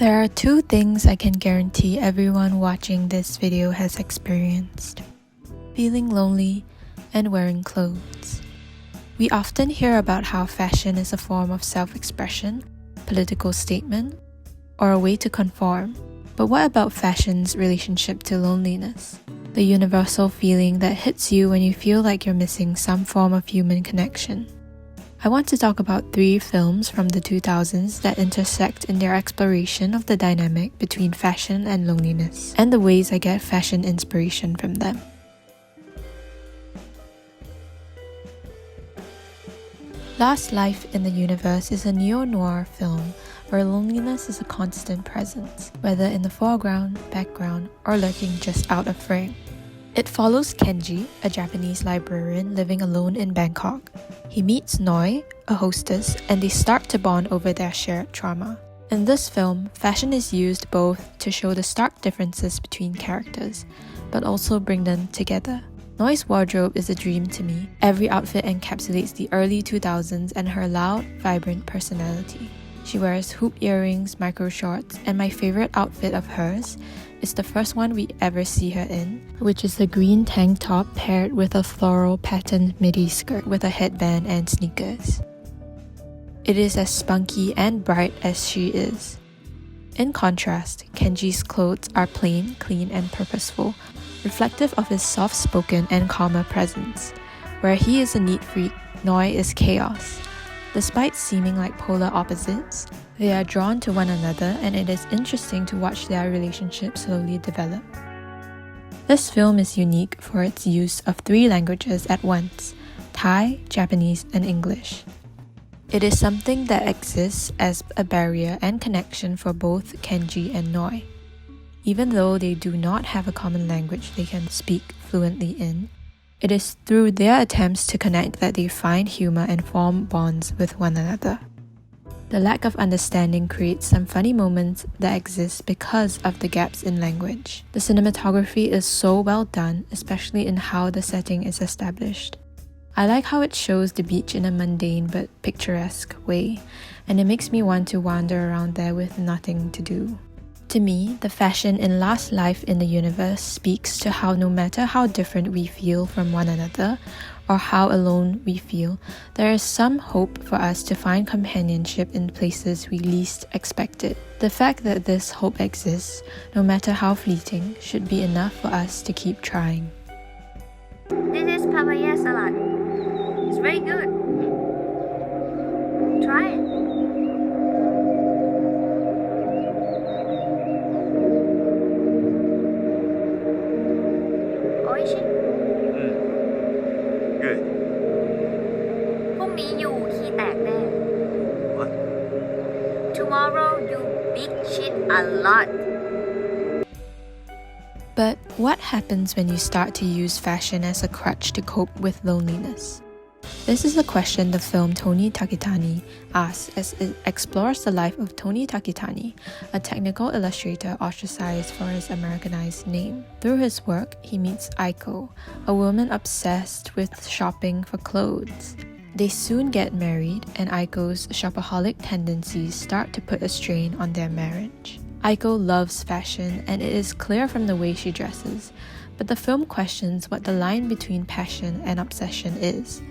There are two things I can guarantee everyone watching this video has experienced: feeling lonely and wearing clothes. We often hear about how fashion is a form of self-expression, political statement, or a way to conform. But what about fashion's relationship to loneliness? The universal feeling that hits you when you feel like you're missing some form of human connection. I want to talk about 3 films from the 2000s that intersect in their exploration of the dynamic between fashion and loneliness, and the ways I get fashion inspiration from them. Last Life in the Universe is a neo-noir film where loneliness is a constant presence, whether in the foreground, background, or lurking just out of frame. It follows Kenji, a Japanese librarian living alone in Bangkok. He meets Noi, a hostess, and they start to bond over their shared trauma. In this film, fashion is used both to show the stark differences between characters, but also bring them together. Noi's wardrobe is a dream to me. Every outfit encapsulates the early 2000s and her loud, vibrant personality. She wears hoop earrings, micro shorts, and my favorite outfit of hers is the first one we ever see her in, which is the green tank top paired with a floral patterned midi skirt with a headband and sneakers. It is as spunky and bright as she is. In contrast, Kenji's clothes are plain, clean, and purposeful, reflective of his soft-spoken and calmer presence. Where he is a neat freak, Noi is chaos. Despite seeming like polar opposites, they are drawn to one another, and it is interesting to watch their relationship slowly develop. This film is unique for its use of 3 languages at once: Thai, Japanese, and English. It is something that exists as a barrier and connection for both Kenji and Noi. Even though they do not have a common language they can speak fluently in, it is through their attempts to connect that they find humor and form bonds with one another. The lack of understanding creates some funny moments that exist because of the gaps in language. The cinematography is so well done, especially in how the setting is established. I like how it shows the beach in a mundane but picturesque way, and it makes me want to wander around there with nothing to do. To me, the fashion in Last Life in the Universe speaks to how no matter how different we feel from one another, or how alone we feel, there is some hope for us to find companionship in places we least expect it. The fact that this hope exists, no matter how fleeting, should be enough for us to keep trying. This is papaya salad. It's very good. Try it. Good. พรุ่งนี้อยู่ขี้แตกแน่ What? Tomorrow you big shit a lot. But what happens when you start to use fashion as a crutch to cope with loneliness? This is a question the film Takitani asks as it explores the life of Tony Takitani, a technical illustrator ostracized for his Americanized name. Through his work, he meets Aiko, a woman obsessed with shopping for clothes. They soon get married, and Aiko's shopaholic tendencies start to put a strain on their marriage. Aiko loves fashion, and it is clear from the way she dresses, but the film questions what the line between passion and obsession is.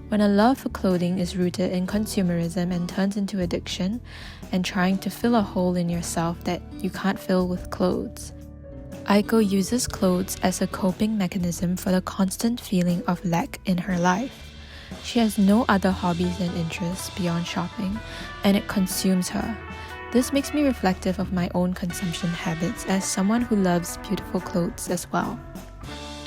When a love for clothing is rooted in consumerism and turns into addiction, and trying to fill a hole in yourself that you can't fill with clothes. Aiko uses clothes as a coping mechanism for the constant feeling of lack in her life. She has no other hobbies and interests beyond shopping, and it consumes her. This makes me reflective of my own consumption habits as someone who loves beautiful clothes as well.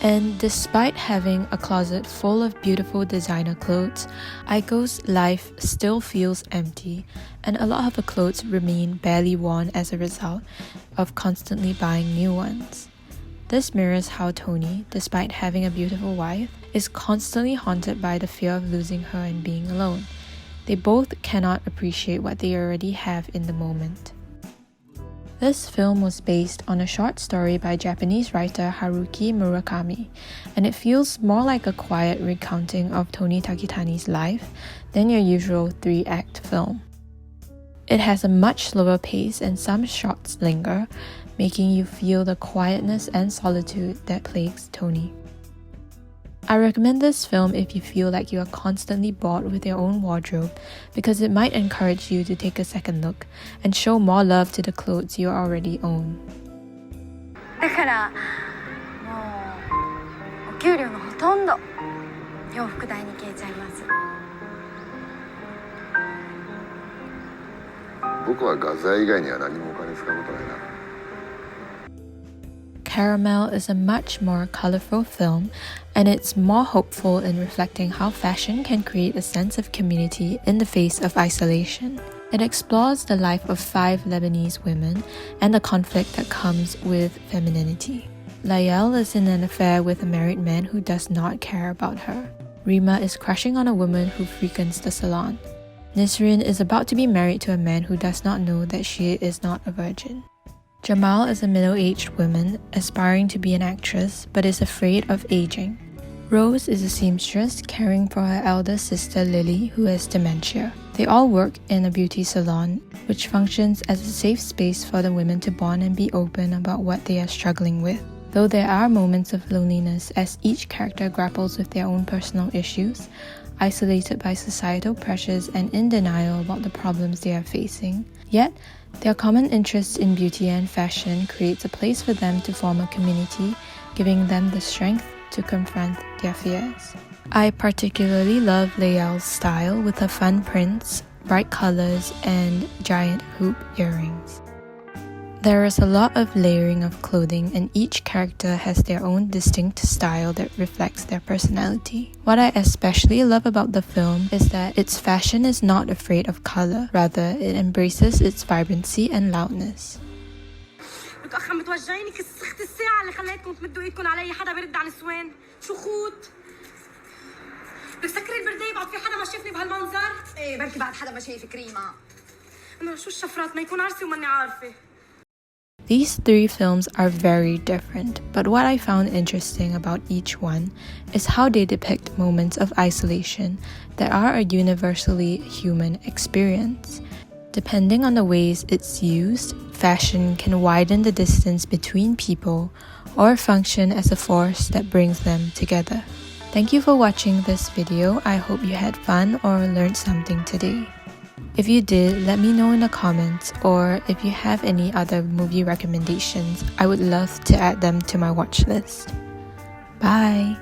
And despite having a closet full of beautiful designer clothes, Aiko's life still feels empty, and a lot of her clothes remain barely worn as a result of constantly buying new ones. This mirrors how Tony, despite having a beautiful wife, is constantly haunted by the fear of losing her and being alone. They both cannot appreciate what they already have in the moment. This film was based on a short story by Japanese writer Haruki Murakami, and it feels more like a quiet recounting of Tony Takitani's life than your usual 3-act film. It has a much slower pace and some shots linger, making you feel the quietness and solitude that plagues Tony. I recommend this film if you feel like you are constantly bored with your own wardrobe, because it might encourage you to take a second look and show more love to the clothes you already own. だからもうお給料のほとんど洋服代に消えちゃいます。僕は画材以外には何もお金使うことないな。Caramel is a much more colorful film, and it's more hopeful in reflecting how fashion can create a sense of community in the face of isolation. It explores the life of 5 Lebanese women and the conflict that comes with femininity. Layel is in an affair with a married man who does not care about her. Rima is crushing on a woman who frequents the salon. Nisrin is about to be married to a man who does not know that she is not a virgin. Jamal is a middle-aged woman aspiring to be an actress but is afraid of aging. Rose is a seamstress caring for her elder sister Lily, who has dementia. They all work in a beauty salon, which functions as a safe space for the women to bond and be open about what they are struggling with. Though there are moments of loneliness as each character grapples with their own personal issues, isolated by societal pressures and in denial about the problems they are facing, yet their common interest in beauty and fashion creates a place for them to form a community, giving them the strength to confront their fears. I particularly love Layel's style with her fun prints, bright colors, and giant hoop earrings. There is a lot of layering of clothing, and each character has their own distinct style that reflects their personality. What I especially love about the film is that its fashion is not afraid of color, rather it embraces its vibrancy and loudness. متأخر متوجعيني كسخت الساعة اللي خليتكم تمدوا ايدكم علي حدا برد على نسوان شو خوت بتسكري البرداية بعد في حدا ما شافني بهالمنظر؟ ايه بركي بعد حدا ما شايف كريمة انا شو الشفرات ما يكون عرسي وماني عارفة. These 3 films are very different, but what I found interesting about each one is how they depict moments of isolation that are a universally human experience. Depending on the ways it's used, fashion can widen the distance between people or function as a force that brings them together. Thank you for watching this video. I hope you had fun or learned something today. If you did, let me know in the comments, or if you have any other movie recommendations, I would love to add them to my watch list. Bye!